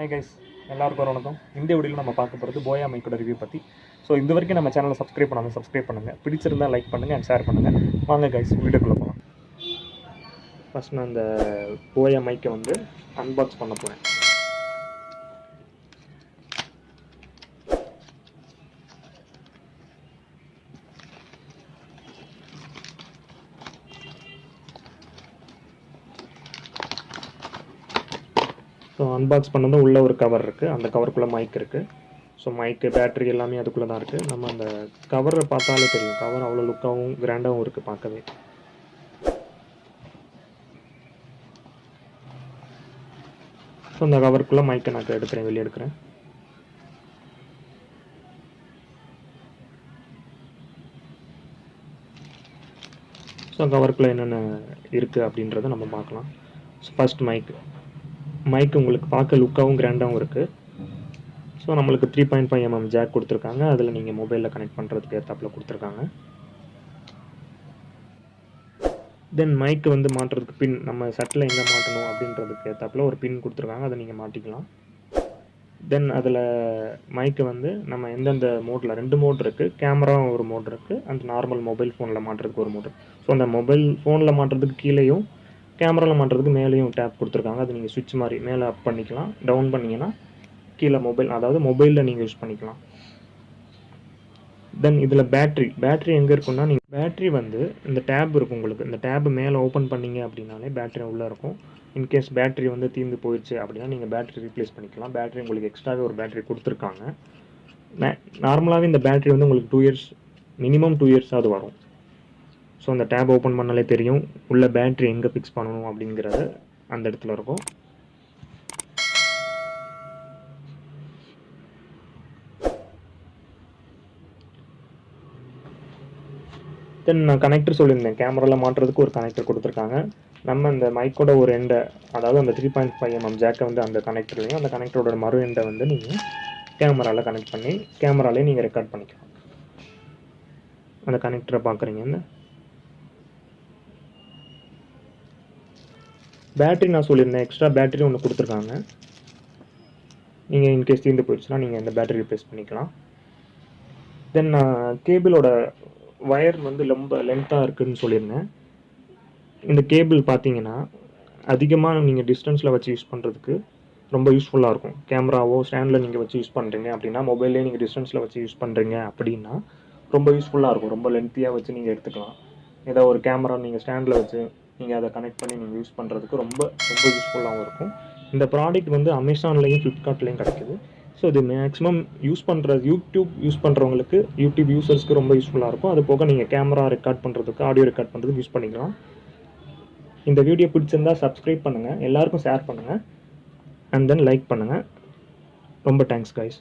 Hey guys, எல்லாருக்கும் வணக்கம். இந்த வீடியோல நம்ம பார்க்க போறது போயா மைக்கோட ரிவ்யூ பத்தி. ஸோ இது வரைக்கும் நம்ம சேனலை சப்ஸ்கிரைப் பண்ணுங்க. பிடிச்சிருந்தா லைக் பண்ணுங்க அண்ட் ஷேர் பண்ணுங்க. வாங்க guys வீடியோக்குள்ள போலாம். ஃபர்ஸ்ட் நான் இந்த போயா மைக்கை வந்து அன்பாக்ஸ் பண்ண போறேன். ஸோ அன்பாக்ஸ் பண்ணது உள்ள ஒரு கவர் இருக்குது. அந்த கவருக்குள்ளே மைக் இருக்குது. ஸோ மைக்கு பேட்ரி எல்லாமே அதுக்குள்ளே தான் இருக்குது. நம்ம அந்த கவரை பார்த்தாலே தெரியும். கவர் அவ்வளோ லுக்காகவும் கிராண்டாகவும் இருக்குது பார்க்கவே. ஸோ அந்த கவருக்குள்ளே மைக்கை நான் எடுக்கிறேன், வெளியே எடுக்கிறேன். ஸோ கவருக்குள்ளே என்னென்ன இருக்குது அப்படின்றத நம்ம பார்க்கலாம். ஸோ ஃபர்ஸ்ட் மைக் உங்களுக்கு பார்க்க லுக்காகவும் கிராண்டாகவும் இருக்குது. ஸோ நம்மளுக்கு 3.5 mm ஜாக் கொடுத்துருக்காங்க. அதில் நீங்கள் மொபைலில் கனெக்ட் பண்ணுறதுக்கு ஏற்றாப்பில் கொடுத்துருக்காங்க. தென் மைக்கு வந்து மாட்டுறதுக்கு பின், நம்ம சட்டில் எங்கே மாட்டணும் அப்படின்றதுக்கு ஏற்றாப்பில் ஒரு பின் கொடுத்துருக்காங்க. அதை நீங்கள் மாட்டிக்கலாம். தென் அதில் மைக்கு வந்து நம்ம எந்தெந்த மோடில் 2 மோட் இருக்குது. கேமரா ஒரு மோட் இருக்குது, அந்த நார்மல் மொபைல் ஃபோனில் மாட்டுறதுக்கு ஒரு மோட். ஸோ அந்த மொபைல் ஃபோனில் மாட்டுறதுக்கு கீழேயும் கேமராவில் மாட்டுறதுக்கு மேலேயும் டேப் கொடுத்துருக்காங்க. அது நீங்கள் சுவிட்ச் மாதிரி மேலே அப் பண்ணிக்கலாம். டவுன் பண்ணிங்கன்னா கீழே மொபைல், அதாவது மொபைலில் நீங்கள் யூஸ் பண்ணிக்கலாம். தென் இதில் பேட்ரி எங்கே இருக்குன்னா, நீங்கள் பேட்ரி வந்து இந்த டேப் இருக்கும் உங்களுக்கு. இந்த டேப் மேலே ஓப்பன் பண்ணிங்க அப்படின்னாலே பேட்ரி உள்ளே இருக்கும். இன்கேஸ் பேட்ரி வந்து தீர்ந்து போயிடுச்சு அப்படின்னா நீங்கள் பேட்ரி ரீப்ளேஸ் பண்ணிக்கலாம். பேட்ரி உங்களுக்கு எக்ஸ்ட்ராவே ஒரு பேட்ரி கொடுத்துருக்காங்க. நார்மலாகவே இந்த பேட்ரி வந்து உங்களுக்கு 2 இயர்ஸ், மினிமம் 2 இயர்ஸாவது வரும். ஸோ அந்த டேப் ஓப்பன் பண்ணாலே தெரியும் உள்ள பேட்ரி எங்கே ஃபிக்ஸ் பண்ணணும் அப்படிங்கிறது அந்த இடத்துல இருக்கும். தென் நான் கனெக்டர் சொல்லியிருந்தேன், கேமராவில் மாட்டுறதுக்கு ஒரு கனெக்டர் கொடுத்துருக்காங்க. நம்ம இந்த மைக்கோட ஒரு எண்டை, அதாவது அந்த 3.5 mm ஜாக்கை வந்து அந்த கனெக்டர்லையும், அந்த கனெக்டரோட மறு எண்டை வந்து நீங்கள் கேமராவில் கனெக்ட் பண்ணி கேமராலேயே நீங்கள் ரெக்கார்ட் பண்ணிக்கலாம். அந்த கனெக்டரை பார்க்குறீங்க. பேட்ரி நான் சொல்லியிருந்தேன், எக்ஸ்ட்ரா பேட்ரி ஒன்று கொடுத்துருக்காங்க. நீங்கள் இன்கேஸ் தீர்ந்து போயிடுச்சுன்னா நீங்கள் இந்த பேட்டரி ரிப்ளேஸ் பண்ணிக்கலாம். தென் நான் கேபிளோட ஒயர் வந்து ரொம்ப லென்த்தாக இருக்குதுன்னு சொல்லியிருந்தேன். இந்த கேபிள் பார்த்தீங்கன்னா அதிகமாக நீங்கள் டிஸ்டன்ஸில் வச்சு யூஸ் பண்ணுறதுக்கு ரொம்ப யூஸ்ஃபுல்லாக இருக்கும். கேமராவோ ஸ்டாண்டில் நீங்கள் வச்சு யூஸ் பண்ணுறீங்க அப்படின்னா, மொபைல்லே நீங்கள் டிஸ்டன்ஸில் வச்சு யூஸ் பண்ணுறீங்க அப்படின்னா ரொம்ப யூஸ்ஃபுல்லாக இருக்கும். ரொம்ப லென்த்தியாக வச்சு நீங்கள் எடுத்துக்கலாம். ஏதோ ஒரு கேமரா நீங்கள் ஸ்டாண்டில் வச்சு நீங்கள் அதை கனெக்ட் பண்ணி நீங்கள் யூஸ் பண்ணுறதுக்கு ரொம்ப யூஸ்ஃபுல்லாகவும் இருக்கும். இந்த ப்ராடக்ட் வந்து அமேசான்லேயும் ஃப்ளிப்கார்ட்லேயும் கிடைக்குது. ஸோ இது மேக்ஸிமம் யூஸ் பண்ணுறது யூடியூப் யூஸ் பண்ணுறவங்களுக்கு, யூடியூப் யூசர்ஸ்க்கு ரொம்ப யூஸ்ஃபுல்லாக இருக்கும். அது போக நீங்கள் கேமரா ரெக்கார்ட் பண்ணுறதுக்கு, ஆடியோ ரெக்கார்ட் பண்ணுறதுக்கு யூஸ் பண்ணிக்கலாம். இந்த வீடியோ பிடிச்சிருந்தால் சப்ஸ்கிரைப் பண்ணுங்கள், எல்லாருக்கும் ஷேர் பண்ணுங்கள், அண்ட் தென் லைக் பண்ணுங்கள். ரொம்ப தேங்க்ஸ் கைஸ்.